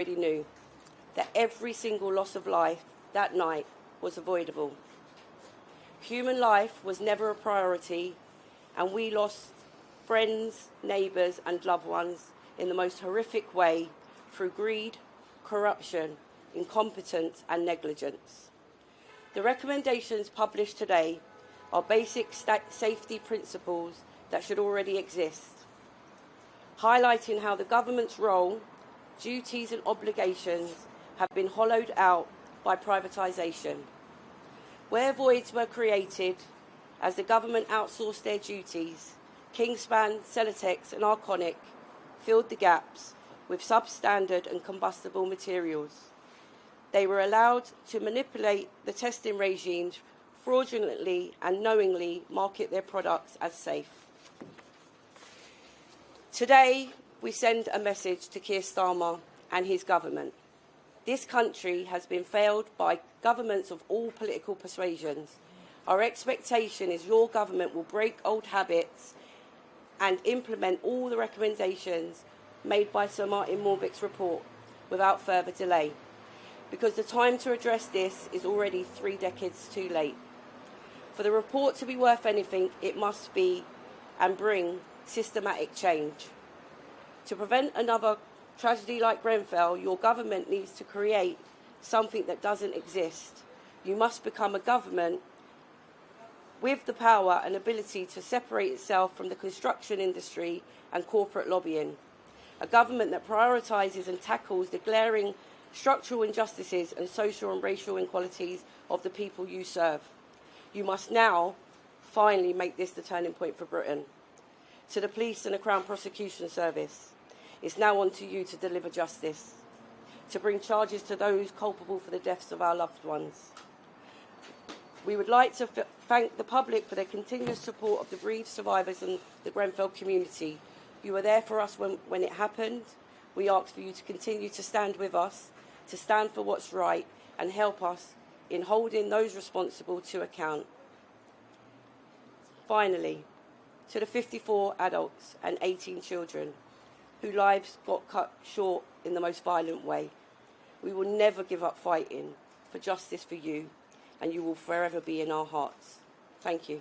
already knew that every single loss of life that night was avoidable. Human life was never a priority, and we lost friends, neighbours and loved ones in the most horrific way through greed, corruption, incompetence and negligence. The recommendations published today are basic safety principles that should already exist, highlighting how the government's role, duties and obligations have been hollowed out by privatisation. Where voids were created as the government outsourced their duties, Kingspan, Celotex and Arconic filled the gaps with substandard and combustible materials. They were allowed to manipulate the testing regimes, fraudulently and knowingly market their products as safe. Today, we send a message to Keir Starmer and his government. This country has been failed by governments of all political persuasions. Our expectation is your government will break old habits and implement all the recommendations made by Sir Martin Morbeck's report without further delay, because the time to address this is already 3 decades too late. For the report to be worth anything, it must be and bring systematic change. To prevent another tragedy like Grenfell, your government needs to create something that doesn't exist. You must become a government with the power and ability to separate itself from the construction industry and corporate lobbying. A government that prioritises and tackles the glaring structural injustices and social and racial inequalities of the people you serve. You must now finally make this the turning point for Britain. To the police and the Crown Prosecution Service, it's now on to you to deliver justice, to bring charges to those culpable for the deaths of our loved ones. We would like to thank the public for their continuous support of the bereaved survivors and the Grenfell community. You were there for us when it happened. We ask for you to continue to stand with us, to stand for what's right and help us in holding those responsible to account. Finally, to the 54 adults and 18 children whose lives got cut short in the most violent way, we will never give up fighting for justice for you, and you will forever be in our hearts. Thank you.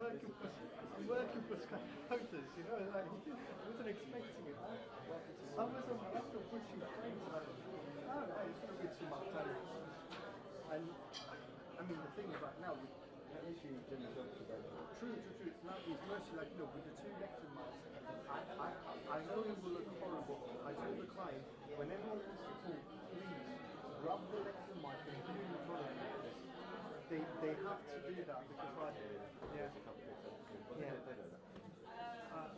I'm working for Sky Motors, you know, like, I wasn't expecting it. I was on my laptop pushing frames, like, I don't know, it's going to be too much time. And, I mean, the thing is, like, now, at least you did the job today. True. Now, it's mostly like, look, with the two lecture mics, I know it will look horrible. I told the client, when everyone wants to talk, please, rub the lecture mic and put it in front of you. They have to do that because, like,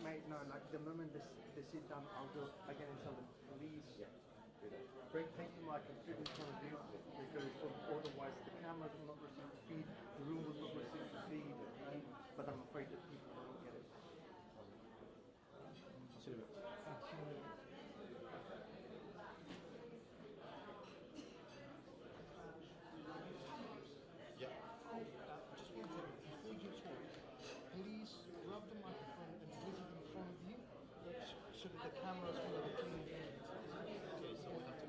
mate, no, like the moment they sit down, I'll go again and tell them, please, take the mic and put it in front of you because otherwise the cameras will not receive the feed, the room will not receive the feed, but I'm afraid that people don't get it. Just one thing, before you talk, please grab the microphone and put it in front of you so that the cameras will have a clean view. Okay, so we have to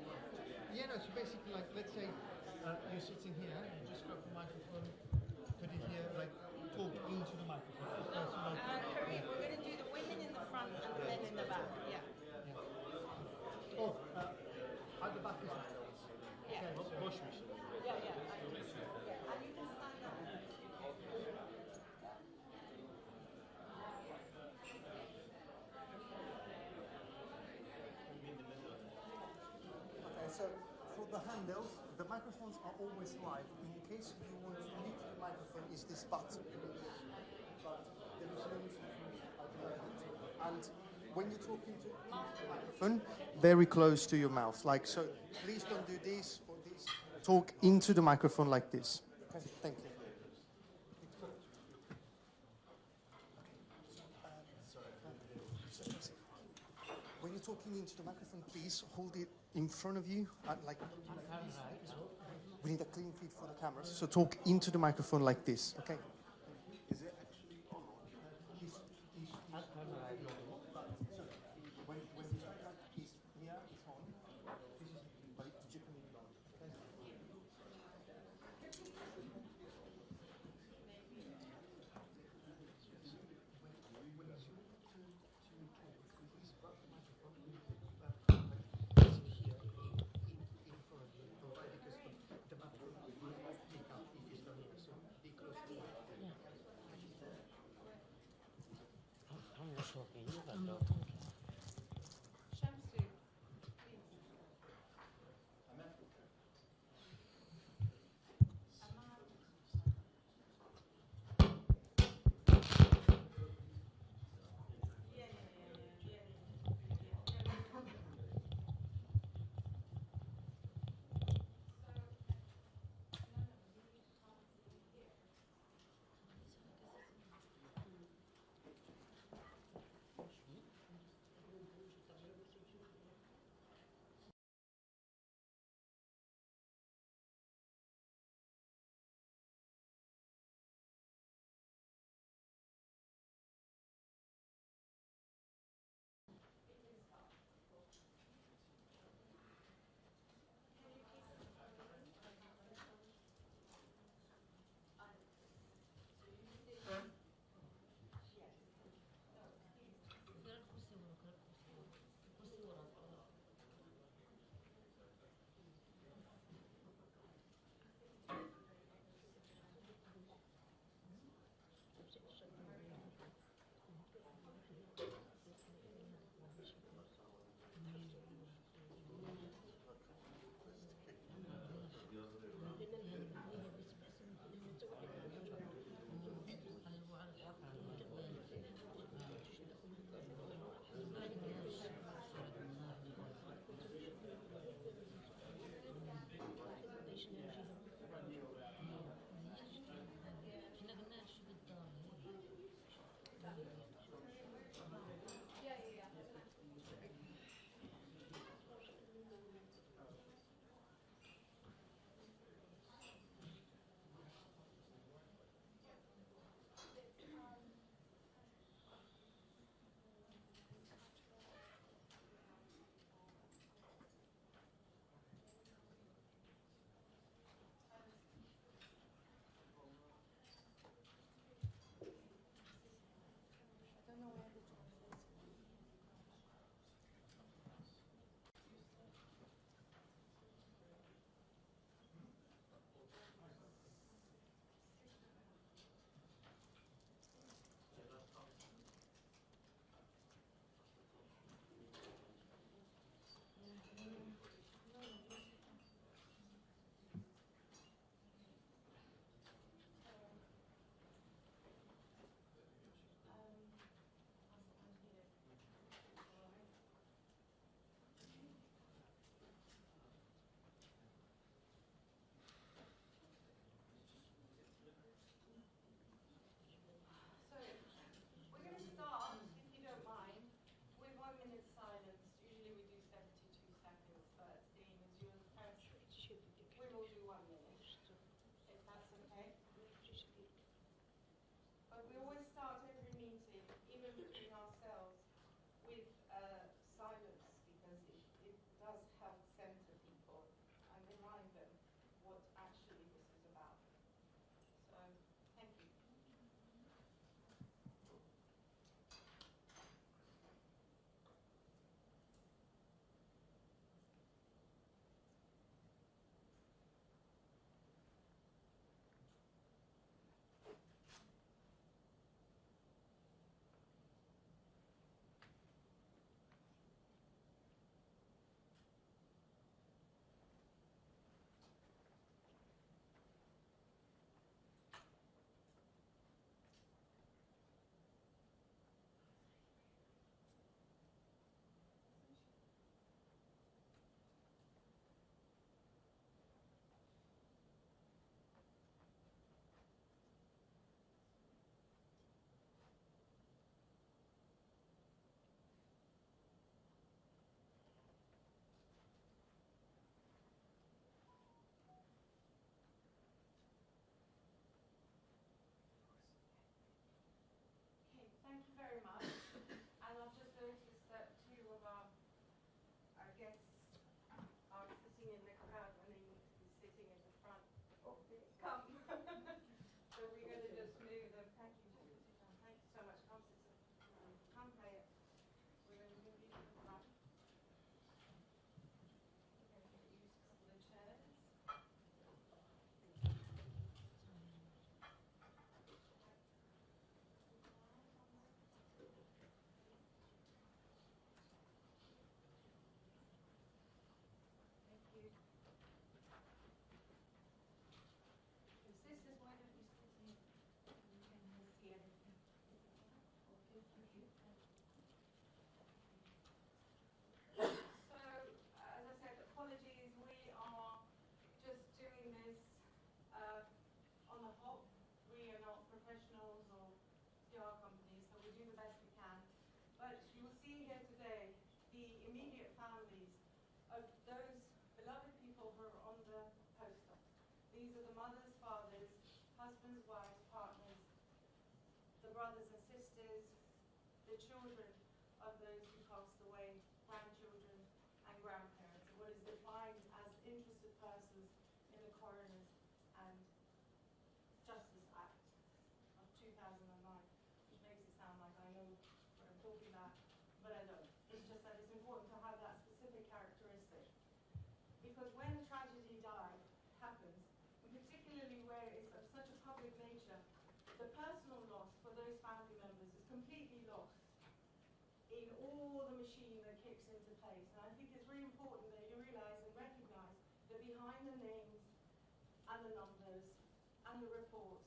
yeah, no, so basically, like, let's say you're sitting here, you just grab the microphone, put it here, like, talk into the microphone. Kareem, we're going to do the women in the front and the men in the back. Yeah. Oh, at the back is Yeah. okay, so Yeah. And you can stand up. okay, so for the handles, the microphones are always live. In case you want to mute the microphone, is this button. But there is no use at the moment. And when you're talking to the microphone, very close to your mouth, like so. Please don't do this or this. Talk into the microphone like this. Okay, thank you. When you're talking into the microphone, please hold it in front of you, like we need a clean feed for the cameras. So talk into the microphone like this, okay? Is it actually on? When you talk like this, here it's on. This is but it's Japanese on. Okay? I'm not talking. I'm not talking. Shamsu. brothers and sisters, the children of those who passed away, grandchildren and grandparents, what is defined as interested persons in the Coroners and Justice Act of 2009, which makes it sound like I know what I'm talking about, but I don't. It's just that it's important to have that specific characteristic. Because when a tragedy happens, and particularly where it's of such a public nature, the personal loss for those family members is completely lost in all the machine that kicks into place. And I think it's really important that you realize and recognize that behind the names and the numbers and the reports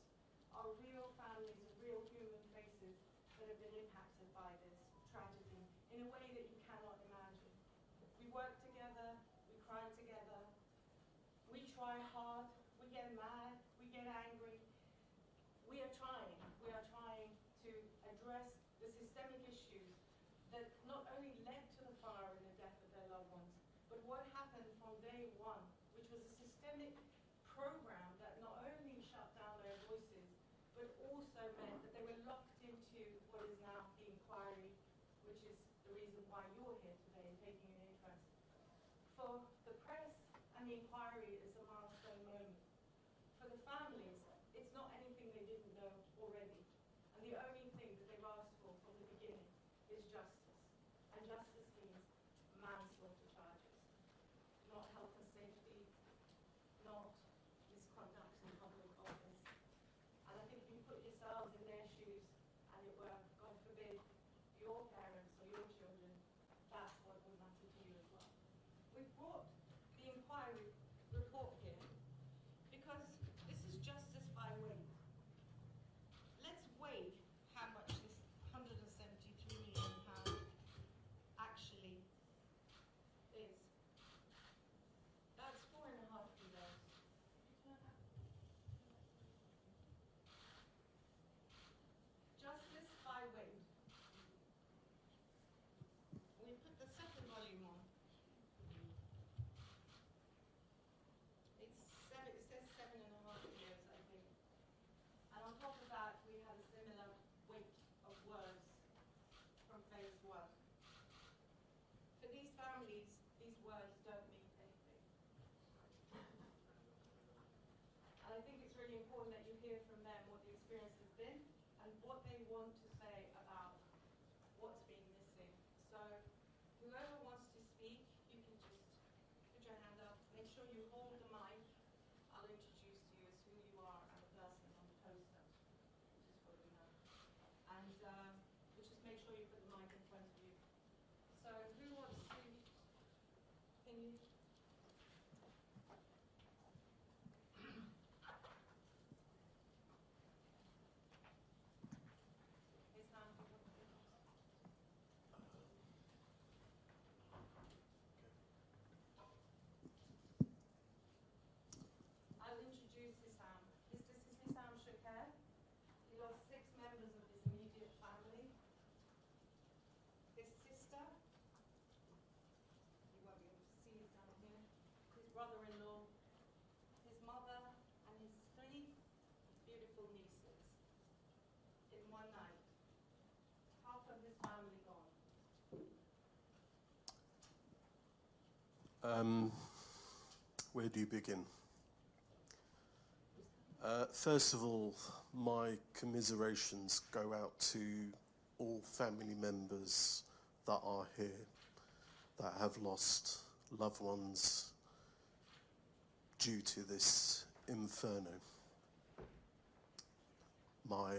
are real families and real human faces that have been impacted by this tragedy in a way that you cannot imagine. We work together, we cry together, we try hard, we get mad, we get angry. We are trying to address the systemic issues that not only led to the fire and the death of their loved ones, but what happened from day one, which was a systemic program that not only shut down their voices, but also meant that they were locked into what is now the inquiry, which is the reason why you're here today, taking an interest. For the press and the inquiry is a milestone moment. For the families, it's not anything they didn't know already. And the only thing that they've asked for from the beginning is justice. And justice means manslaughter charges, not health and safety, not misconduct in public office. And I think if you put yourselves in their shoes and it were, God forbid, your parents or your children, that's what would matter to you as well. We've brought the inquiry report here because this is justice by weight. Let's weigh how much this £173 million actually is. That's 4.5 kilos. Justice by weight. We put the second volume on. It says 7.5 kilos, I think. And on top of that, we had a similar weight of words from phase 1. For these families, these words don't mean anything. And I think it's really important that you hear from them what the experience has been and what they want to say about what's been missing. So whoever wants to speak, you can just put your hand up. Make sure you hold the mic. I'll introduce you as who you are and the person on the poster, which is what we know. And we'll just make sure you put the mic in front of you. So who wants to, can you? His hand. I'll introduce Hissam. This is Hissam Shaker. He lost 6 members of his immediate family. His sister, you won't be able to see it down here, his brother-in-law, his mother, and his 3 beautiful nieces in one night. Half of his family gone. Where do you begin? First of all, my commiserations go out to all family members that are here, that have lost loved ones due to this inferno. My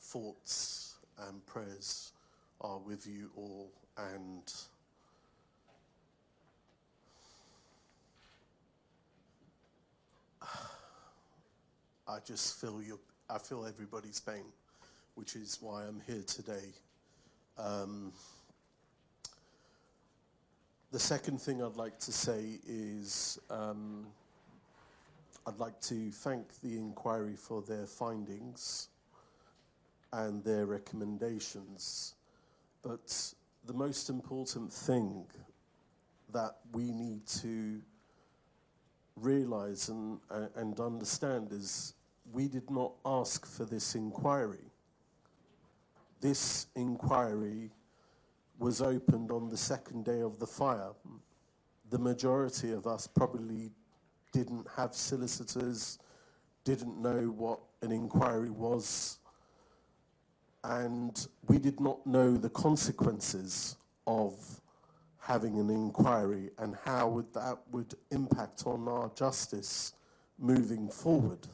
thoughts and prayers are with you all, and I just feel I feel everybody's pain, which is why I'm here today. The second thing I'd like to say is I'd like to thank the inquiry for their findings and their recommendations. But the most important thing that we need to realise and understand is we did not ask for this inquiry. this inquiry was opened on the second day of the fire. The majority of us probably didn't have solicitors, didn't know what an inquiry was, and we did not know the consequences of having an inquiry and how that would impact on our justice moving forward.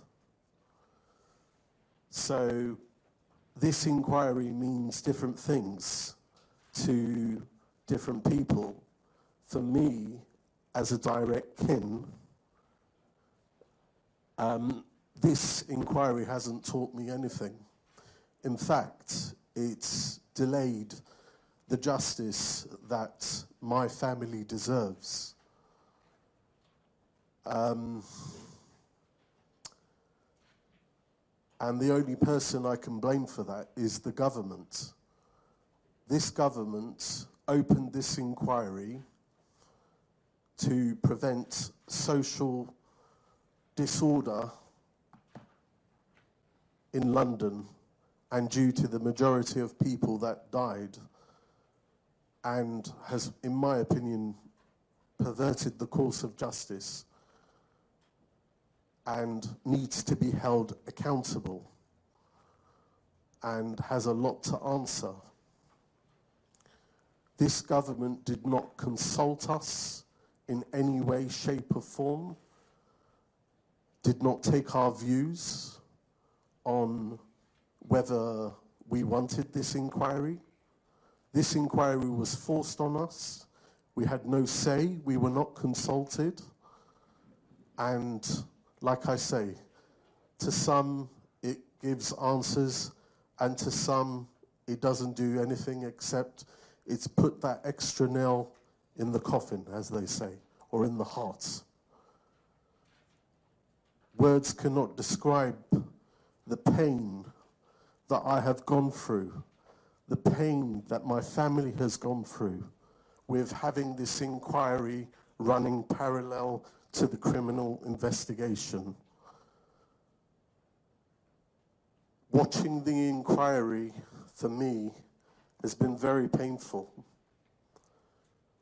So this inquiry means different things to different people. For me, as a direct kin, this inquiry hasn't taught me anything. In fact, it's delayed the justice that my family deserves. And the only person I can blame for that is the government. This government opened this inquiry to prevent social disorder in London, and due to the majority of people that died, and has, in my opinion, perverted the course of justice and needs to be held accountable and has a lot to answer. This government did not consult us in any way, shape or form, did not take our views on whether we wanted this inquiry. This inquiry was forced on us. We had no say, we were not consulted. And like I say, to some it gives answers, and to some it doesn't do anything except it's put that extra nail in the coffin, as they say, or in the heart. Words cannot describe the pain that I have gone through, the pain that my family has gone through with having this inquiry running parallel to the criminal investigation. Watching the inquiry, for me, has been very painful.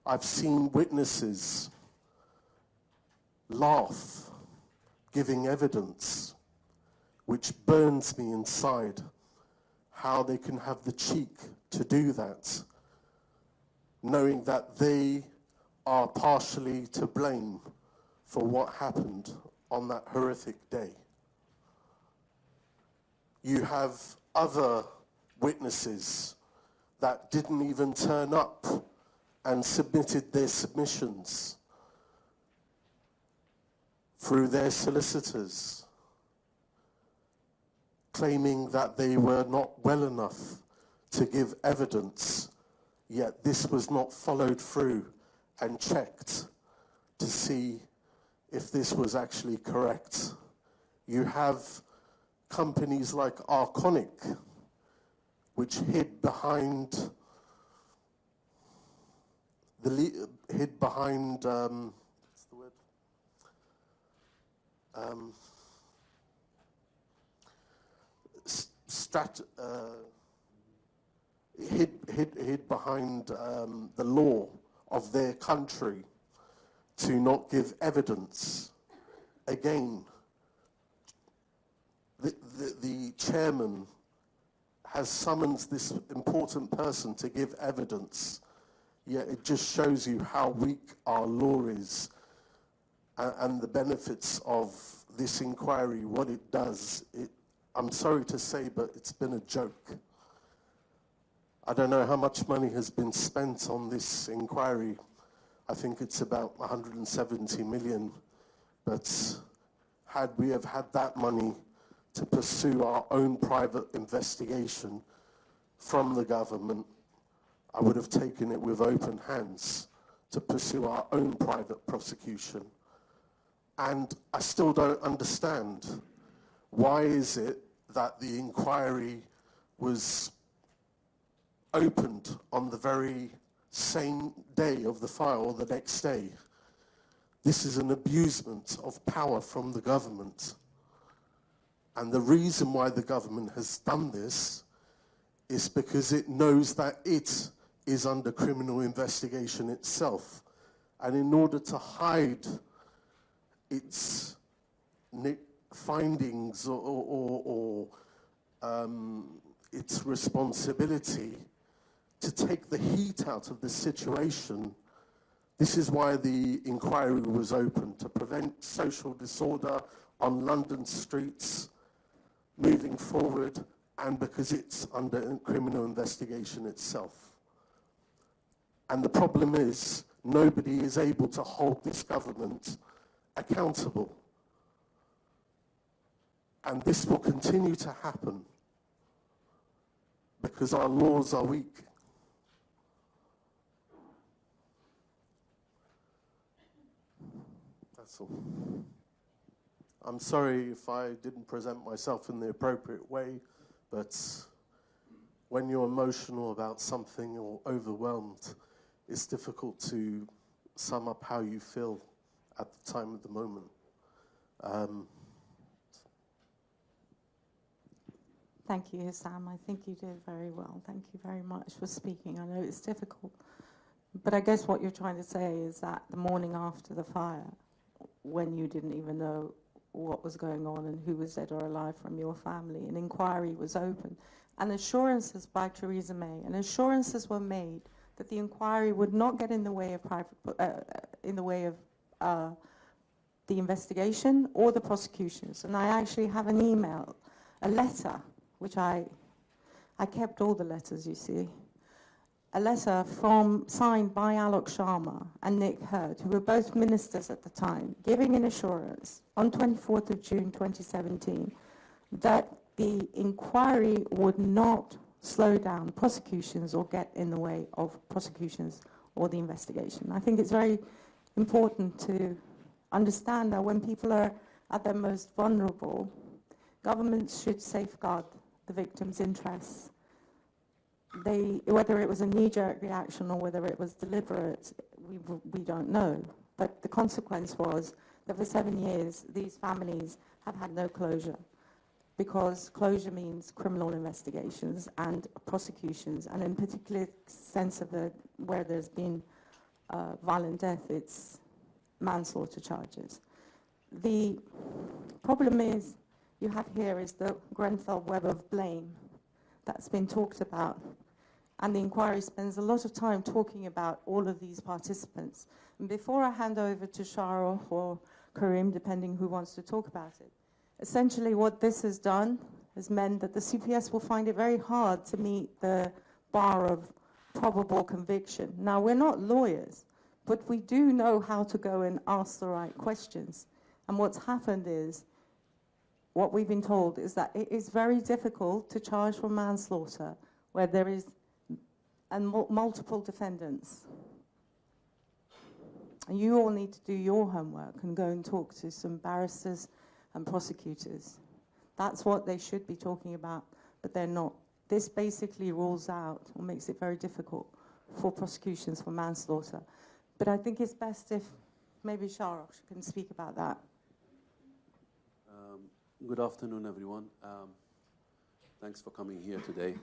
I've seen witnesses laugh, giving evidence, which burns me inside, how they can have the cheek to do that, knowing that they are partially to blame for what happened on that horrific day. You have other witnesses that didn't even turn up and submitted their submissions through their solicitors, claiming that they were not well enough to give evidence, yet this was not followed through and checked to see if this was actually correct. You have companies like Arconic, which hid behind what's the word? Hid behind the law of their country to not give evidence. Again, the chairman has summoned this important person to give evidence, yet it just shows you how weak our law is and the benefits of this inquiry, what it does. I'm sorry to say, but it's been a joke. I don't know how much money has been spent on this inquiry. I think it's about 170 million, but had we have had that money to pursue our own private investigation from the government, I would have taken it with open hands to pursue our own private prosecution. And I still don't understand, why is it that the inquiry was opened on the very same day of the fire or the next day? This is an abusement of power from the government. And the reason why the government has done this It's because it knows that it is under criminal investigation itself. And in order to hide its findings or its responsibility to take the heat out of the situation, this is why the inquiry was opened, to prevent social disorder on London streets moving forward, and because it's under criminal investigation itself. And the problem is, nobody is able to hold this government accountable. And this will continue to happen because our laws are weak. That's all. I'm sorry if I didn't present myself in the appropriate way, but when you're emotional about something or overwhelmed, it's difficult to sum up how you feel at the time of the moment. Thank you, Sam. I think you did very well. Thank you very much for speaking. I know it's difficult, but I guess what you're trying to say is that the morning after the fire, when you didn't even know what was going on and who was dead or alive from your family, an inquiry was opened, and assurances by Theresa May, and assurances were made that the inquiry would not get in the way of the investigation or the prosecutions. And I actually have an email, a letter, which I kept all the letters, you see, a letter signed by Alok Sharma and Nick Hurd, who were both ministers at the time, giving an assurance on 24th of June 2017 that the inquiry would not slow down prosecutions or get in the way of prosecutions or the investigation. I think it's very important to understand that when people are at their most vulnerable, governments should safeguard the victim's interests. Whether it was a knee-jerk reaction or whether it was deliberate, we don't know. But the consequence was that for 7 years, these families have had no closure, because closure means criminal investigations and prosecutions, and in particular sense of where there's been violent death, it's manslaughter charges. The problem is, you have here is the Grenfell web of blame that's been talked about. And the inquiry spends a lot of time talking about all of these participants. And before I hand over to Shara or Karim, depending who wants to talk about it, essentially what this has done has meant that the CPS will find it very hard to meet the bar of probable conviction. Now, we're not lawyers, but we do know how to go and ask the right questions. And what's happened is, what we've been told is that it is very difficult to charge for manslaughter where there is multiple defendants. And you all need to do your homework and go and talk to some barristers and prosecutors. That's what they should be talking about, but they're not. This basically rules out or makes it very difficult for prosecutions for manslaughter. But I think it's best if maybe Sharosh can speak about that. Good afternoon, everyone. Thanks for coming here today.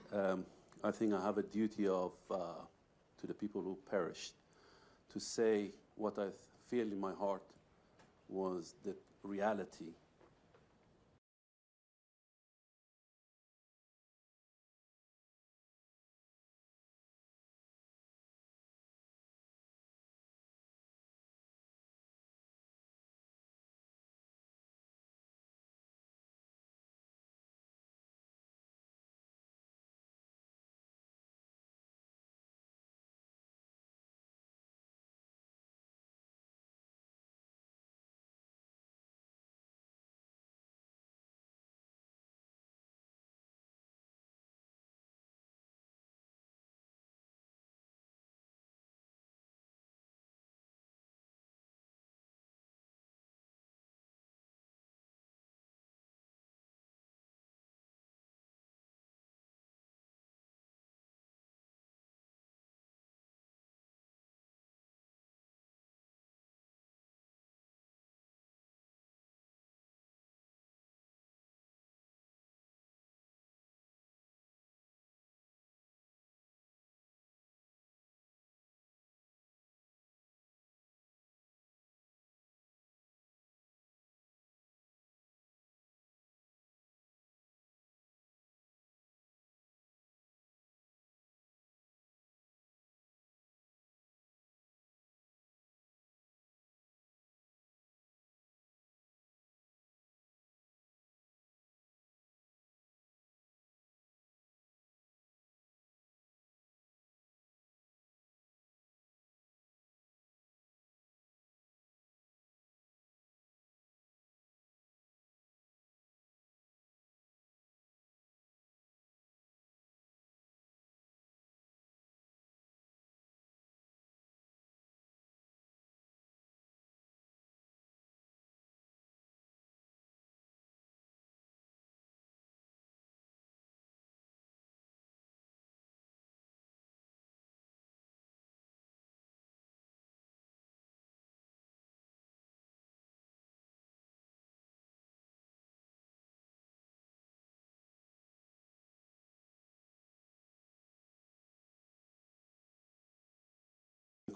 I think I have a duty to the people who perished to say what I feel in my heart was the reality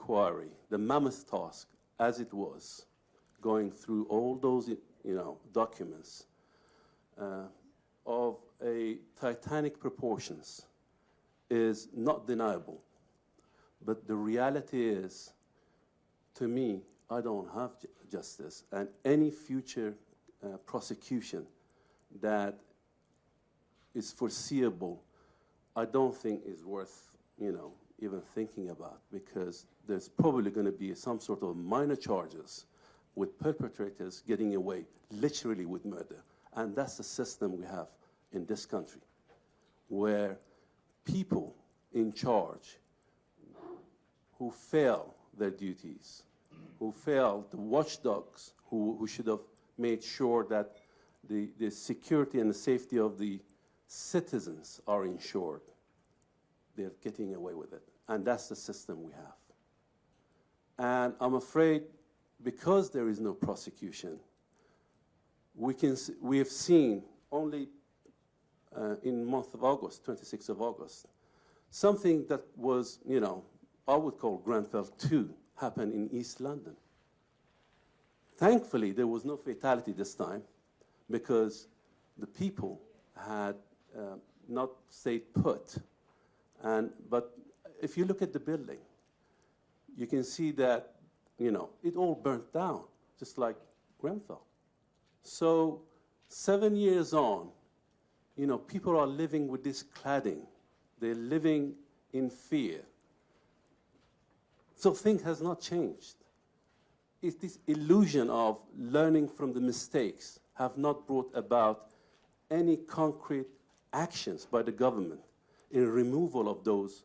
inquiry, the mammoth task, as it was, going through all those, documents of a titanic proportions is not deniable. But the reality is, to me, I don't have justice, and any future prosecution that is foreseeable, I don't think is worth, even thinking about, because there's probably going to be some sort of minor charges with perpetrators getting away literally with murder. And that's the system we have in this country, where people in charge who fail their duties, who fail the watchdogs, who should have made sure that the security and the safety of the citizens are ensured, they're getting away with it. And that's the system we have. And I'm afraid, because there is no prosecution, we have seen only in the month of August, 26th of August, something that was, I would call Grenfell 2, happened in East London. Thankfully, there was no fatality this time, because the people had not stayed put. But if you look at the building, you can see that, it all burnt down, just like Grenfell. So 7 years on, people are living with this cladding. They're living in fear. So things has not changed. It's this illusion of learning from the mistakes have not brought about any concrete actions by the government in removal of those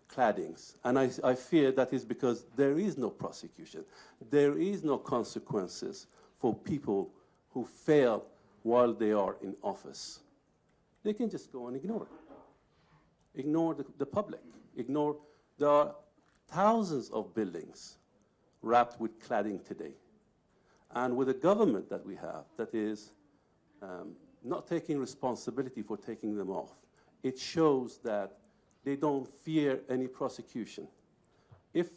claddings. And I fear that is because there is no prosecution. There is no consequences for people who fail while they are in office. They can just go and ignore it. Ignore the public. There are thousands of buildings wrapped with cladding today. And with a government that we have that is not taking responsibility for taking them off, it shows that they don't fear any prosecution. If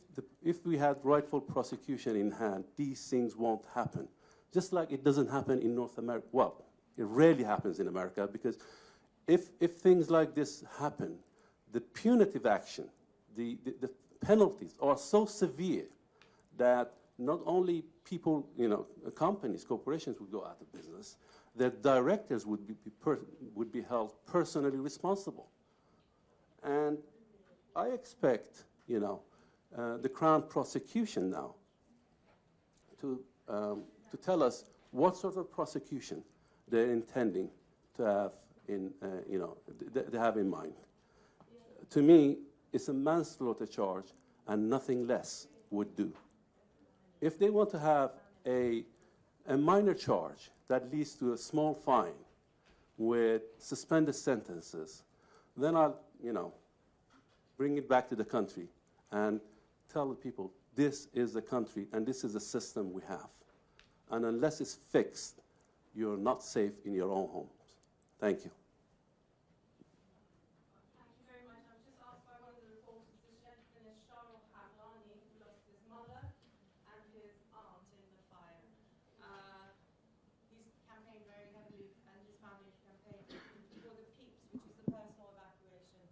we had rightful prosecution in hand, these things won't happen. Just like it doesn't happen in North America. Well, it rarely happens in America, because if things like this happen, the punitive action, the penalties are so severe that not only people, companies, corporations would go out of business, their directors would be held personally responsible. And I expect, the Crown prosecution now to tell us what sort of prosecution they're intending to have they have in mind. To me, it's a manslaughter charge, and nothing less would do. If they want to have a minor charge that leads to a small fine with suspended sentences, then I'll, bring it back to the country and tell the people, this is the country and this is the system we have. And unless it's fixed, you're not safe in your own homes. Thank you. Thank you very much. I was just asked by one of the reporters, this gentleman is Shahrukh Hamlani, who lost his mother and his aunt in the fire. He's campaigned very heavily, and his family campaigned for the PEEPS, which is the personal evacuation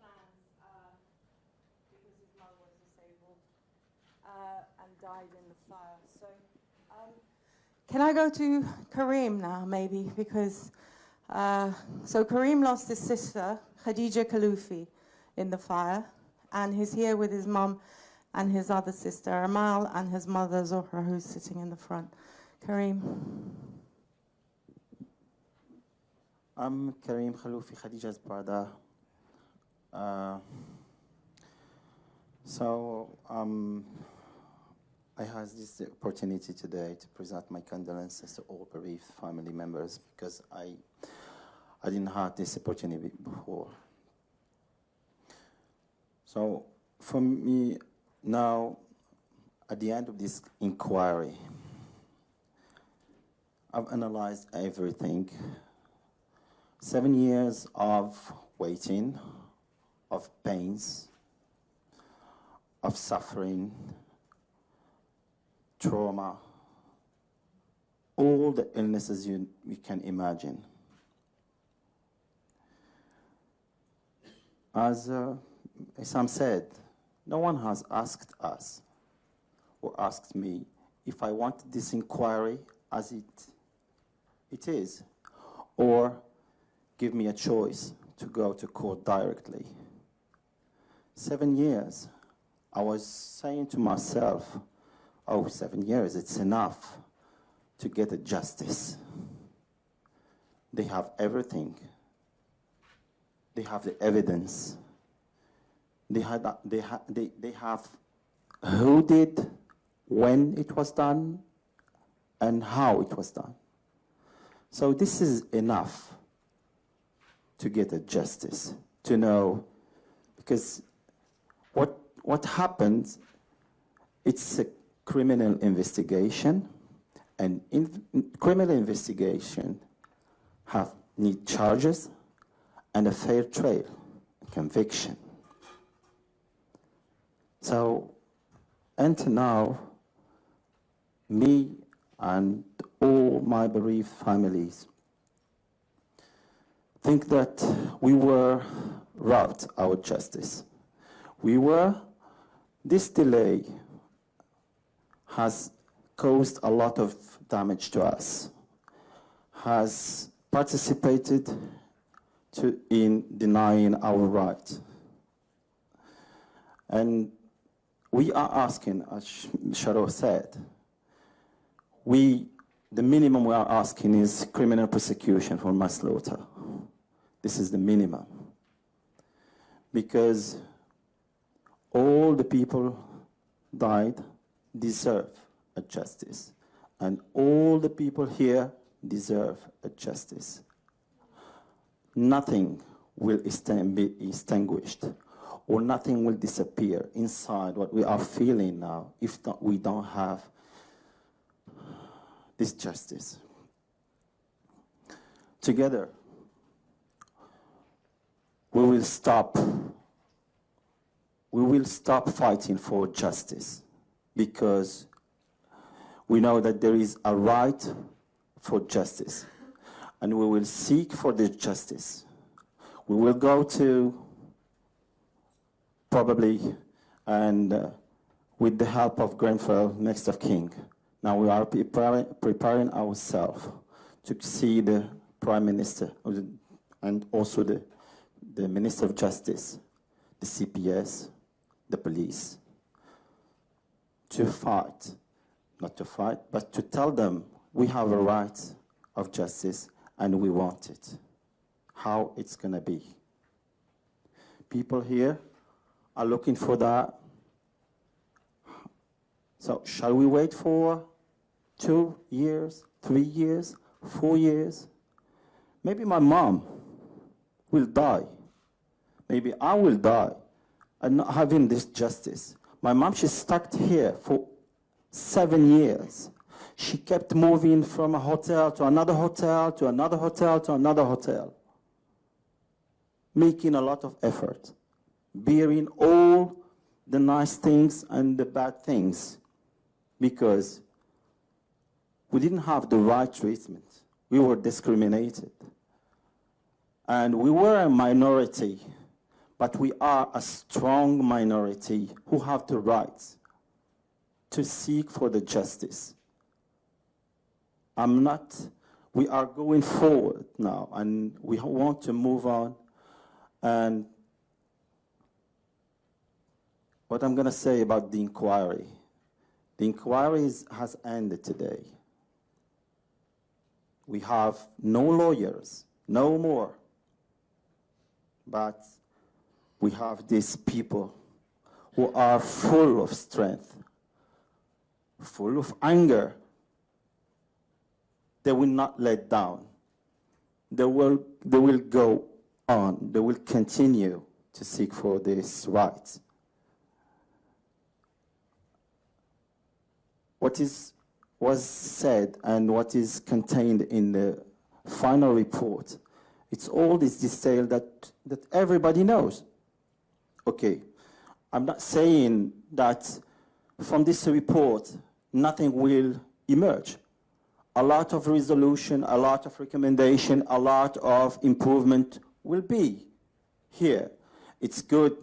plans, because his mother was disabled and died in the fire. So, Can I go to Karim now, maybe? Because, so Karim lost his sister, Khadija Kaloufi, in the fire, and he's here with his mum and his other sister, Amal, and his mother, Zohra, who's sitting in the front. Karim. I'm Karim Kaloufi, Khadija's brother. I have this opportunity today to present my condolences to all bereaved family members, because I didn't have this opportunity before. So for me now, at the end of this inquiry, I've analyzed everything. 7 years of waiting, of pains, of suffering, trauma, all the illnesses you can imagine. As Sam said, no one has asked us or asked me if I wanted this inquiry as it is, or give me a choice to go to court directly. 7 years, I was saying to myself, oh, 7 years, it's enough to get a justice. They have everything. They have the evidence. They have who did, when it was done, and how it was done. So this is enough to get a justice, to know, because what happens, it's a criminal investigation, and criminal investigation need charges and a fair trial, conviction. So, until now, me and all my bereaved families think that we were robbed our justice. This delay has caused a lot of damage to us, has participated in denying our right. And we are asking, as Sharo said, the minimum we are asking is criminal prosecution for manslaughter. This is the minimum. Because all the people died deserve a justice. And all the people here deserve a justice. Nothing will be extinguished, or nothing will disappear inside what we are feeling now if we don't have this justice. Together, we will stop fighting for justice, because we know that there is a right for justice, and we will seek for this justice. We will go to, probably, and with the help of Grenfell, next of kin. Now we are preparing ourselves to see the Prime Minister and also the Minister of Justice, the CPS, the police, to fight, not to fight, but to tell them we have a right of justice and we want it. How it's going to be. People here are looking for that. So shall we wait for 2 years, 3 years, 4 years? Maybe my mom will die. Maybe I will die and not having this justice. My mom, she's stuck here for 7 years. She kept moving from a hotel to another hotel, to another hotel, to another hotel, making a lot of effort, bearing all the nice things and the bad things, because we didn't have the right treatment. We were discriminated. And we were a minority, but we are a strong minority who have the right to seek for the justice. We are going forward now, and we want to move on. And what I'm going to say about the inquiry has ended today. We have no lawyers, no more. But we have these people who are full of strength, full of anger. They will not let down. They will go on. They will continue to seek for this right. What was said and what is contained in the final report, it's all this detail that everybody knows. Okay, I'm not saying that from this report, nothing will emerge. A lot of resolution, a lot of recommendation, a lot of improvement will be here. It's good,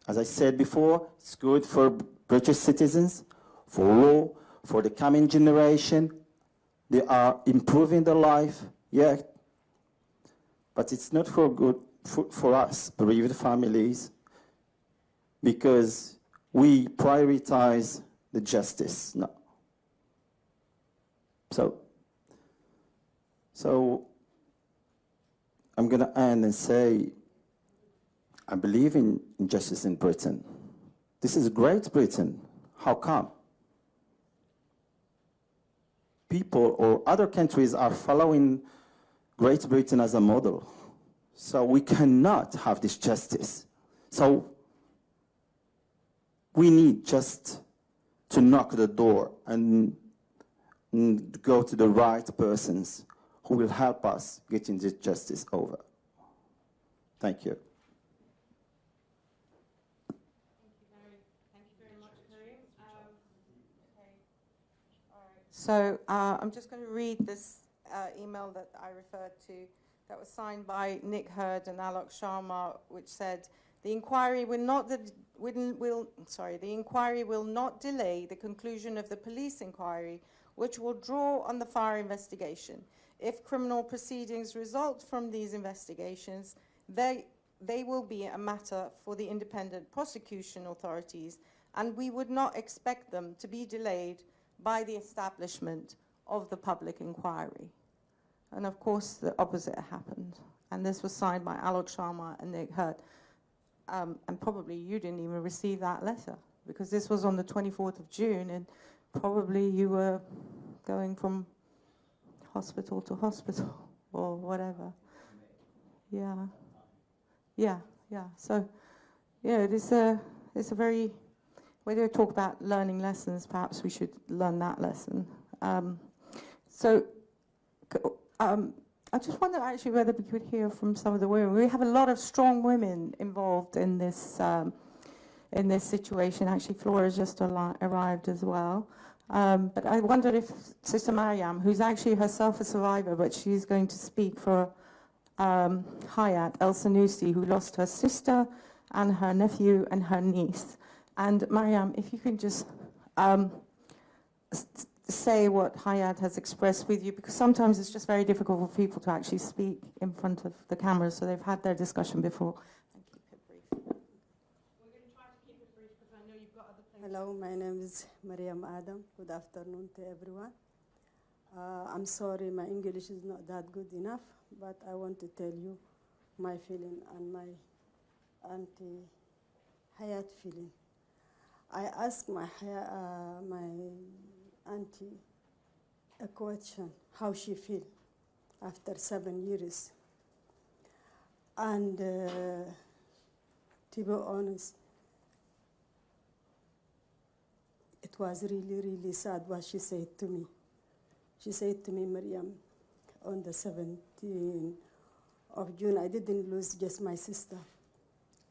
as I said before, it's good for British citizens, for law, for the coming generation. They are improving their life, yeah, but it's not for good for us, bereaved families, because we prioritize the justice. No. So I'm going to end and say, I believe in justice in Britain. This is Great Britain. How come? People or other countries are following Great Britain as a model. So we cannot have this justice. So we need just to knock the door and go to the right persons who will help us getting this justice over. Thank you. Thank you very much, Karim. Okay. All right. So I'm just going to read this email that I referred to that was signed by Nick Hurd and Alok Sharma, which said, the inquiry will not delay the conclusion of the police inquiry, which will draw on the fire investigation. If criminal proceedings result from these investigations, they will be a matter for the independent prosecution authorities, and we would not expect them to be delayed by the establishment of the public inquiry. And of course, the opposite happened. And this was signed by Alok Sharma and Nick Hurd. And probably you didn't even receive that letter, because this was on the 24th of June, and probably you were going from hospital to hospital or whatever. Yeah. So, yeah, it's a very, when they talk about learning lessons, perhaps we should learn that lesson. I just wonder actually whether we could hear from some of the women. We have a lot of strong women involved in this situation. Actually, Flora has just arrived as well. But I wondered if Sister Mariam, who's actually herself a survivor, but she's going to speak for Hayat El Sanusi, who lost her sister and her nephew and her niece. And Mariam, if you can just say what Hayat has expressed with you, because sometimes it's just very difficult for people to actually speak in front of the camera, so they've had their discussion before. And keep it brief. We're going to try to keep it brief because I know you've got other things. Hello, my name is Mariam Adam. Good afternoon to everyone. I'm sorry, my English is not that good enough, but I want to tell you my feeling and my Auntie Hayat feeling. I asked my auntie a question, how she feel after 7 years. And to be honest, it was really, really sad what she said to me. She said to me, Mariam, on the 17th of June, I didn't lose just my sister.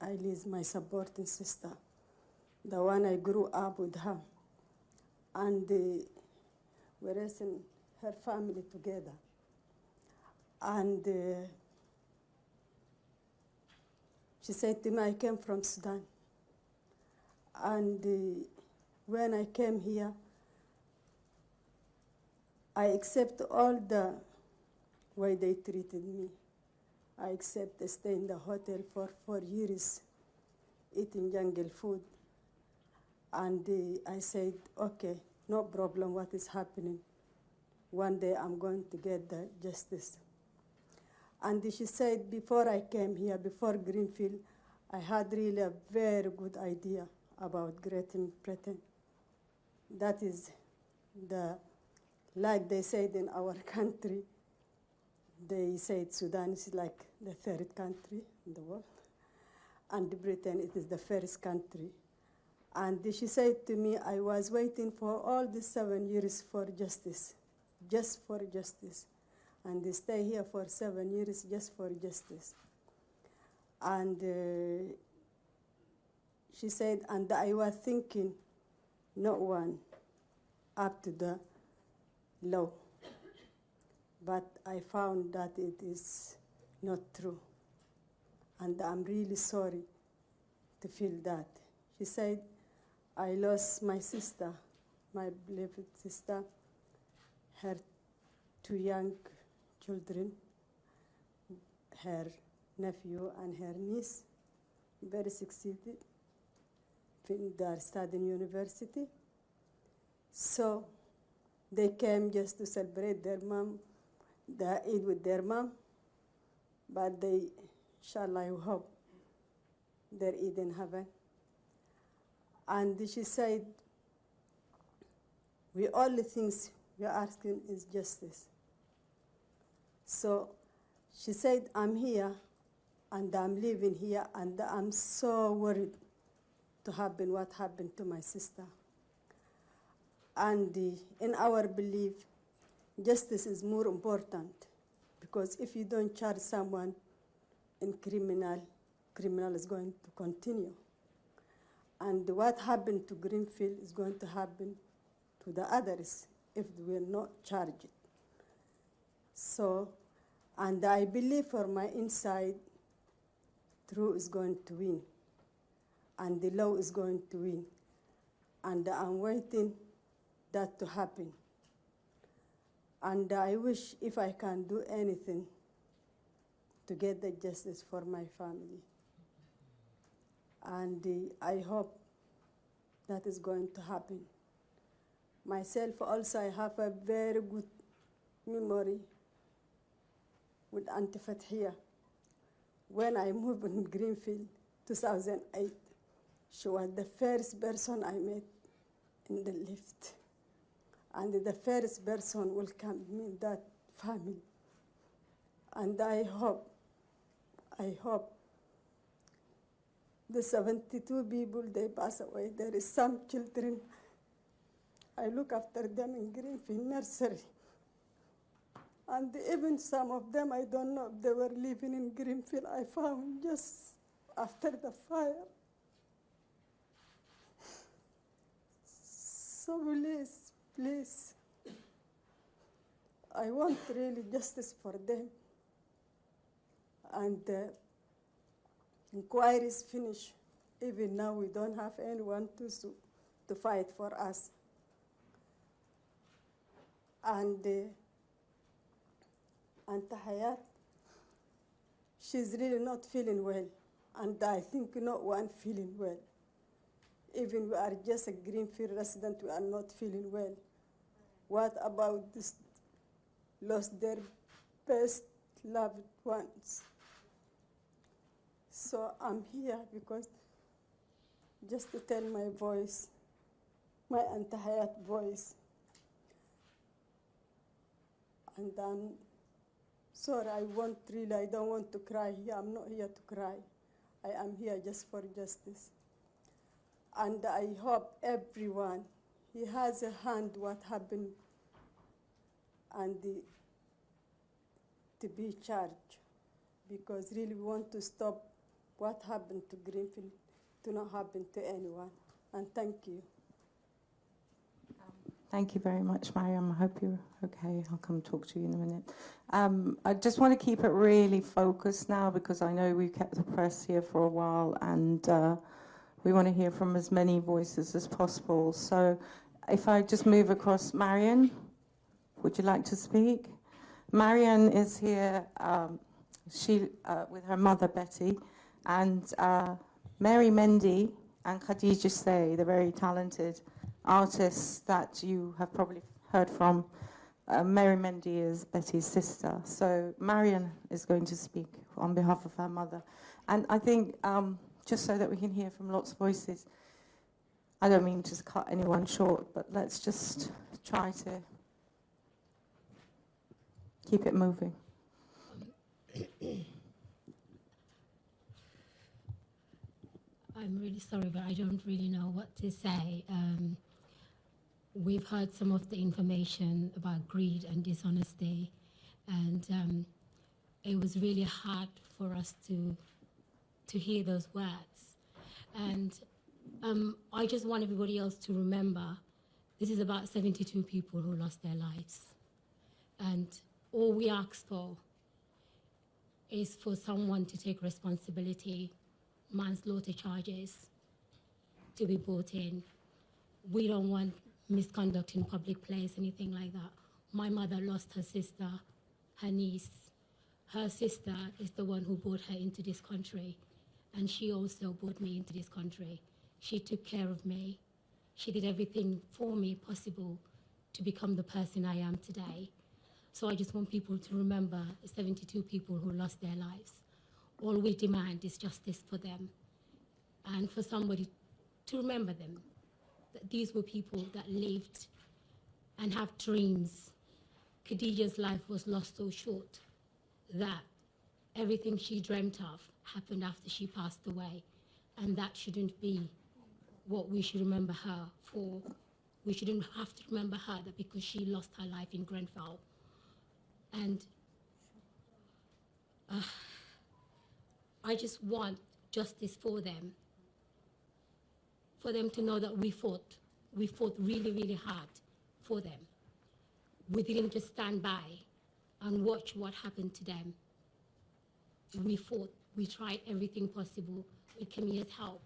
I lost my supporting sister, the one I grew up with her. And we're raising her family together. And she said to me, I came from Sudan. And when I came here, I accept all the way they treated me. I accept stay in the hotel for 4 years, eating jungle food. And I said, okay, no problem what is happening. One day I'm going to get the justice. And she said, before I came here, before Greenfield, I had really a very good idea about Great Britain. That is like they said in our country, they said Sudan is like the third country in the world. And Britain, it is the first country. And she said to me, I was waiting for all these 7 years for justice, just for justice. And they stay here for 7 years just for justice. And she said, and I was thinking, no one up to the law. But I found that it is not true. And I'm really sorry to feel that. She said, I lost my sister, my beloved sister, her 2 young children, her nephew and her niece, very succeeded. They're studying university. So they came just to celebrate their mom, the Eid with their mom, but they, inshallah, I hope they're Eid in heaven. And she said, we all the things we are asking is justice. So she said, I'm here and I'm living here and I'm so worried to happen what happened to my sister. And in our belief, justice is more important, because if you don't charge someone in criminal is going to continue. And what happened to Grenfell is going to happen to the others if they will not charge it. So, and I believe for my inside, truth is going to win, and the law is going to win. And I'm waiting that to happen. And I wish if I can do anything to get the justice for my family. And I hope that is going to happen. Myself also, I have a very good memory with Auntie Fathia. When I moved in Greenfield, 2008, she was the first person I met in the lift. And the first person welcomed me in that family. And I hope the 72 people, they pass away. There is some children, I look after them in Greenfield nursery. And even some of them, I don't know if they were living in Greenfield, I found just after the fire. So please, I want really justice for them. And inquiry is finished. Even now, we don't have anyone to fight for us. And Auntie Hayat, she's really not feeling well. And I think no one feeling well. Even we are just a Greenfield resident, we are not feeling well. What about this lost their best loved ones? So I'm here because just to tell my voice, my Auntie Hayat voice. And I'm sorry, I don't want to cry here. I'm not here to cry. I am here just for justice. And I hope everyone, he has a hand what happened and to be charged. Because really we want to stop what happened to Greenfield to not happen to anyone. And thank you. Thank you very much, Mariam. I hope you're okay. I'll come talk to you in a minute. I just want to keep it really focused now, because I know we've kept the press here for a while, and we want to hear from as many voices as possible. So if I just move across, Marian, would you like to speak? Marian is here with her mother, Betty, and Mary Mendy and Khadija Say, the very talented artists that you have probably heard from. Mary Mendy is Betty's sister. So Marian is going to speak on behalf of her mother. And I think, just so that we can hear from lots of voices, I don't mean to cut anyone short, but let's just try to keep it moving. I'm really sorry, but I don't really know what to say. We've heard some of the information about greed and dishonesty, and it was really hard for us to hear those words. And I just want everybody else to remember this is about 72 people who lost their lives. And all we ask for is for someone to take responsibility, manslaughter charges to be brought in. We don't want misconduct in public place, anything like that. My mother lost her sister, her niece. Her sister is the one who brought her into this country, and she also brought me into this country. She took care of me. She did everything for me possible to become the person I am today. So I just want people to remember the 72 people who lost their lives. All we demand is justice for them, and for somebody to remember them, that these were people that lived and have dreams. Khadija's life was lost so short that everything she dreamt of happened after she passed away, and that shouldn't be what we should remember her for. We shouldn't have to remember her that because she lost her life in Grenfell. And I just want justice for them to know that we fought really, really hard for them. We didn't just stand by and watch what happened to them. We fought, we tried everything possible with Camille's help,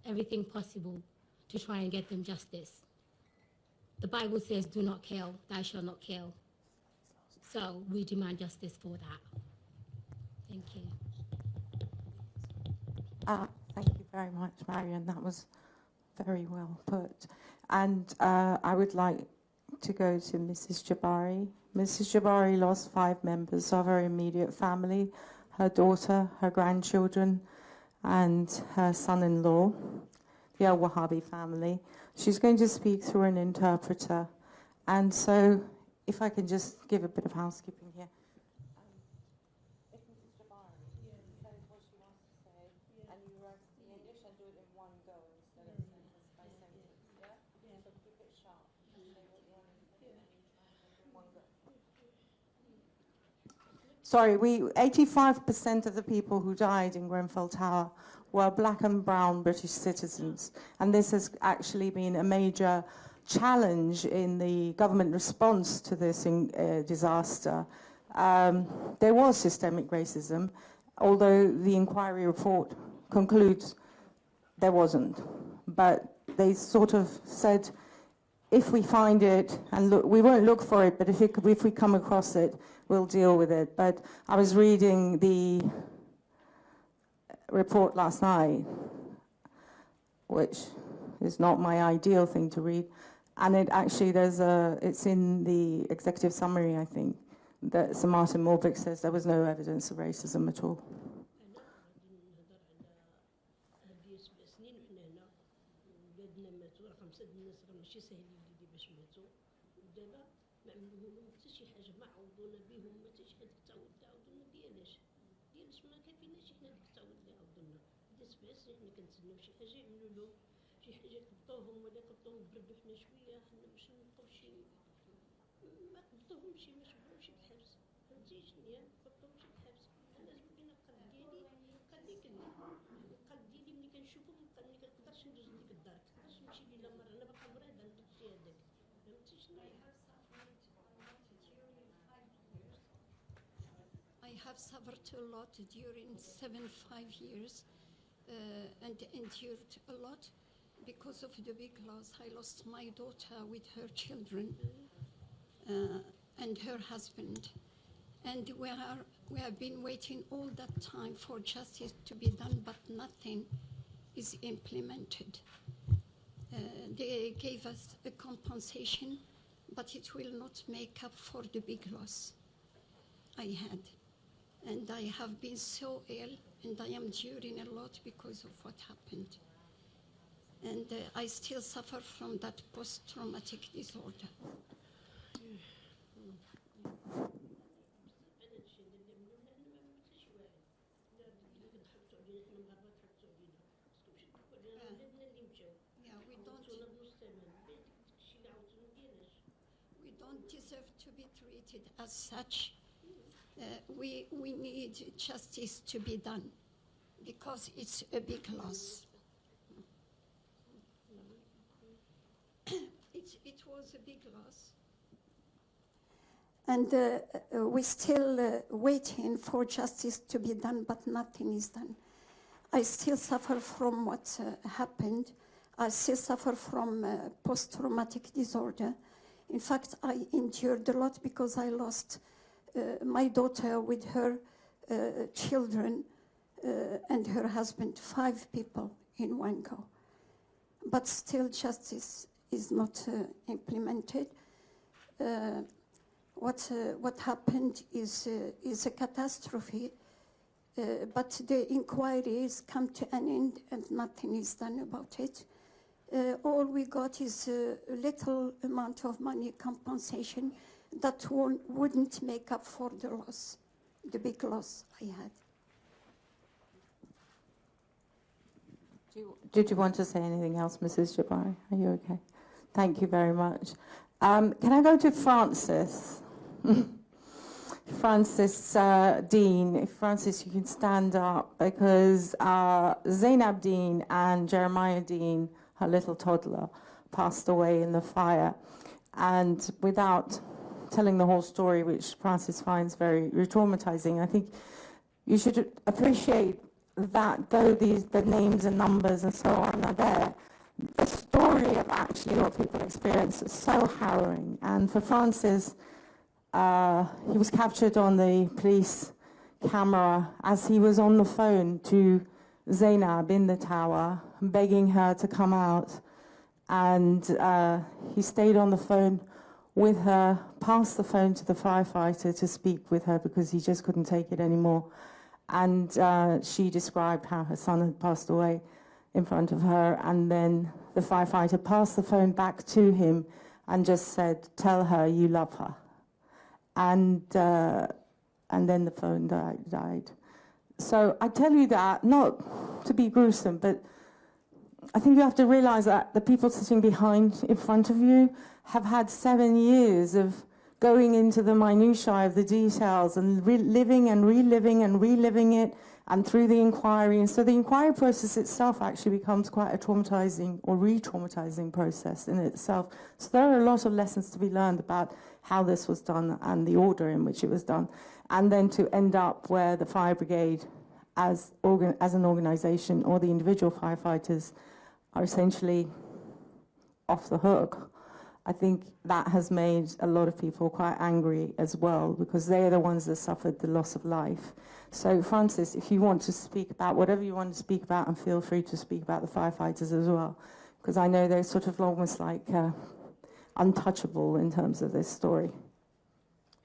everything possible to try and get them justice. The Bible says, do not kill, thou shalt not kill. So we demand justice for that. Thank you. Thank you very much, Marion. That was very well put. And I would like to go to Mrs. Jabari. Mrs. Jabari lost 5 members of her immediate family, her daughter, her grandchildren, and her son-in-law, the Al-Wahabi family. She's going to speak through an interpreter. And so if I can just give a bit of housekeeping here. If Mrs. Jabari says what she wants to say, and you write the English and do it in one go instead of sentence by sentence, yeah? So keep it sharp. Say what you want to say in one go. Sorry, 85% of the people who died in Grenfell Tower were black and brown British citizens. And this has actually been a major challenge in the government response to this disaster. There was systemic racism, although the inquiry report concludes there wasn't. But they sort of said, if we find it, and look, we won't look for it, but if we come across it, we'll deal with it. But I was reading the report last night, which is not my ideal thing to read, and it actually, it's in the executive summary, I think, that Sir Martin Morbeck says there was no evidence of racism at all. I have suffered a lot during 5 years and endured a lot because of the big loss. I lost my daughter with her children and her husband. And we have been waiting all that time for justice to be done, but nothing is implemented. They gave us a compensation, but it will not make up for the big loss I had. And I have been so ill, and I am enduring a lot because of what happened. And I still suffer from that post-traumatic disorder. We don't deserve to be treated as such. We need justice to be done because it's a big loss. it was a big loss. And we're still waiting for justice to be done, but nothing is done. I still suffer from what happened. I still suffer from post-traumatic disorder. In fact, I endured a lot because I lost my daughter with her children and her husband, 5 people in one go. But still justice is not implemented. What happened is a catastrophe, but the inquiries come to an end and nothing is done about it. All we got is a little amount of money compensation that wouldn't make up for the loss, the big loss I had. Did you want to say anything else, Mrs. Jabari? Are you okay? Thank you very much. Can I go to Francis? Francis Dean. If Francis, you can stand up, because Zainab Dean and Jeremiah Dean, her little toddler, passed away in the fire. And without telling the whole story, which Francis finds very traumatizing, I think you should appreciate that though the names and numbers and so on are there, the story of actually what people experience is so harrowing. And for Francis, he was captured on the police camera as he was on the phone to Zainab in the tower, begging her to come out. And he stayed on the phone with her, passed the phone to the firefighter to speak with her because he just couldn't take it anymore. And she described how her son had passed away in front of her, and then the firefighter passed the phone back to him and just said, "Tell her you love her." And then the phone died. So I tell you that, not to be gruesome, but I think you have to realize that the people sitting in front of you have had 7 years of going into the minutiae of the details and living and reliving it, and through the inquiry. And so the inquiry process itself actually becomes quite a traumatizing or re-traumatizing process in itself. So there are a lot of lessons to be learned about how this was done and the order in which it was done. And then to end up where the fire brigade as an organization, or the individual firefighters, are essentially off the hook. I think that has made a lot of people quite angry as well, because they're the ones that suffered the loss of life. So Francis, if you want to speak about whatever you want to speak about, and feel free to speak about the firefighters as well, because I know they're sort of almost like untouchable in terms of this story.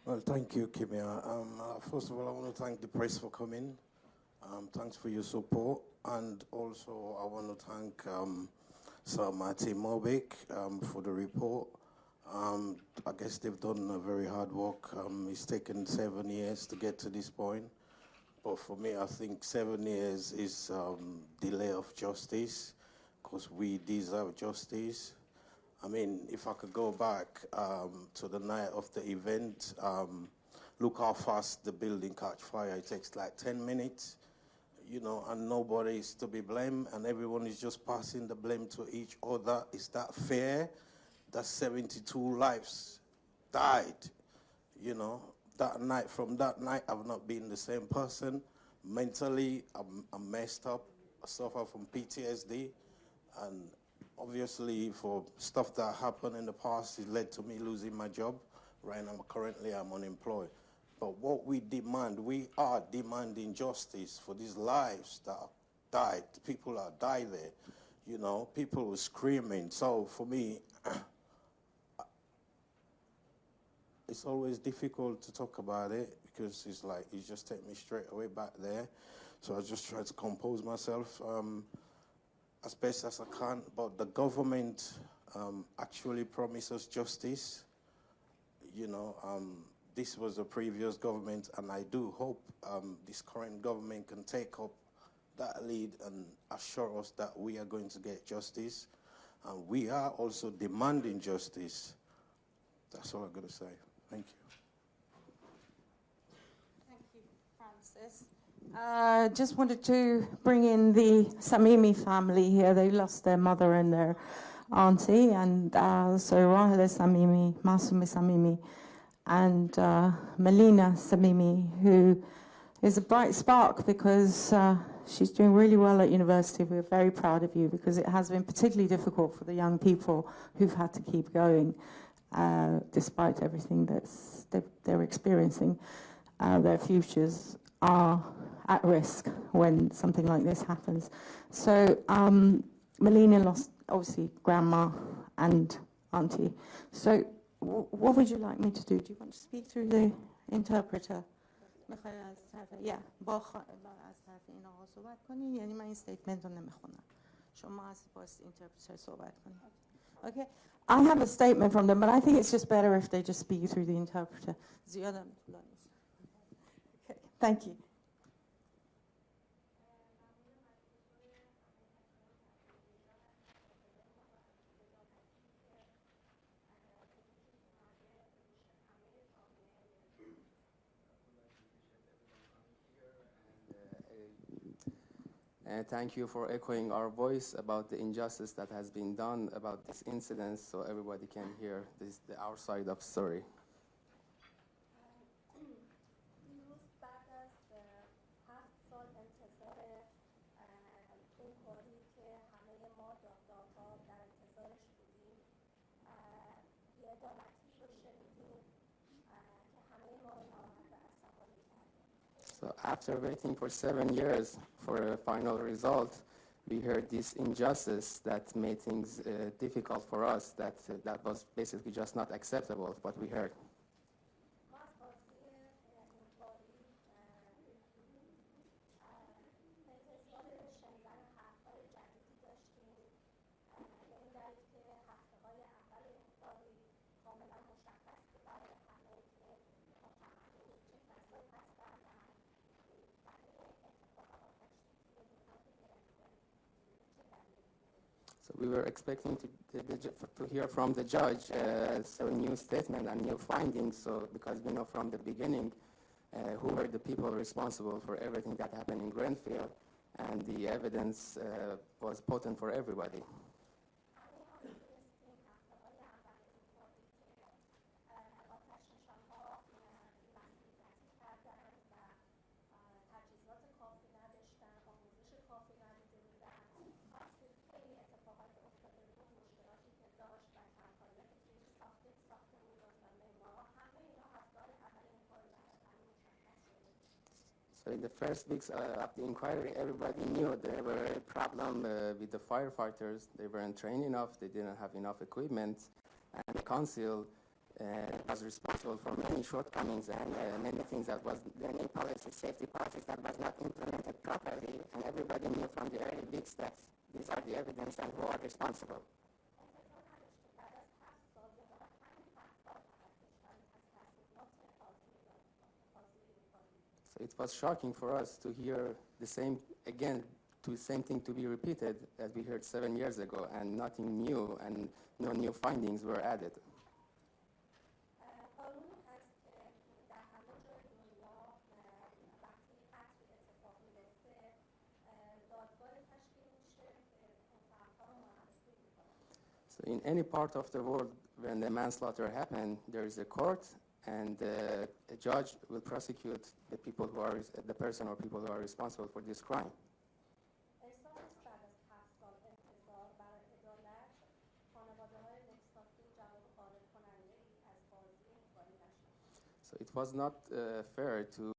Well, thank you, Kimia. First of all, I want to thank the press for coming. Thanks for your support. And also, I want to thank Sir Martin Mobic for the report. I guess they've done a very hard work. It's taken 7 years to get to this point. But for me, I think 7 years is delay of justice, because we deserve justice. I mean, if I could go back to the night of the event, look how fast the building caught fire. It takes like 10 minutes. You know, and nobody is to be blamed, and everyone is just passing the blame to each other. Is that fair? That 72 lives died. You know, that night, from that night, I've not been the same person. Mentally, I'm messed up. I suffer from PTSD, and obviously for stuff that happened in the past, it led to me losing my job. Right now, currently, I'm unemployed. But what we demand, we are demanding justice for these lives that died. People that died there. You know, people were screaming. So for me, it's always difficult to talk about it, because it's like, you just take me straight away back there. So I just try to compose myself as best as I can. But the government actually promises justice. You know, this was a previous government, and I do hope this current government can take up that lead and assure us that we are going to get justice. And we are also demanding justice. That's all I'm going to say. Thank you. Thank you, Francis. Just wanted to bring in the Samimi family here. They lost their mother and their auntie, and so Rahila Samimi, Masumi Samimi, and Melina Samimi, who is a bright spark because she's doing really well at university. We're very proud of you because it has been particularly difficult for the young people who've had to keep going despite everything they're experiencing. Their futures are at risk when something like this happens. So Melina lost, obviously, grandma and auntie. So what would you like me to do? Do you want to speak through the interpreter? Yeah, با از طرف این آقا صحبت کنی، یعنی من این statement رو نمیخونم. شما از باز interpreter صحبت کنی. Okay, I have a statement from them, but I think it's just better if they just speak through the interpreter. زیادم طولانی است. Okay, thank you. Thank you for echoing our voice about the injustice that has been done about this incident, so everybody can hear our side of the story. So after waiting for 7 years for a final result, we heard this injustice that made things difficult for us, that was basically just not acceptable, what we heard. So we were expecting to hear from the judge so a new statement and new findings, so because we know from the beginning who were the people responsible for everything that happened in Grenfell, and the evidence was potent for everybody. So in the first weeks of the inquiry, everybody knew there were a problem with the firefighters. They weren't trained enough, they didn't have enough equipment, and the council was responsible for many shortcomings and many things that was many policy, safety policies that was not implemented properly, and everybody knew from the early weeks that these are the evidence and who are responsible. So it was shocking for us to hear the same, again, the same thing to be repeated as we heard 7 years ago, and nothing new and no new findings were added. So in any part of the world when the manslaughter happened, there is a court, and a judge will prosecute the people who are the person or people who are responsible for this crime. So it was not fair to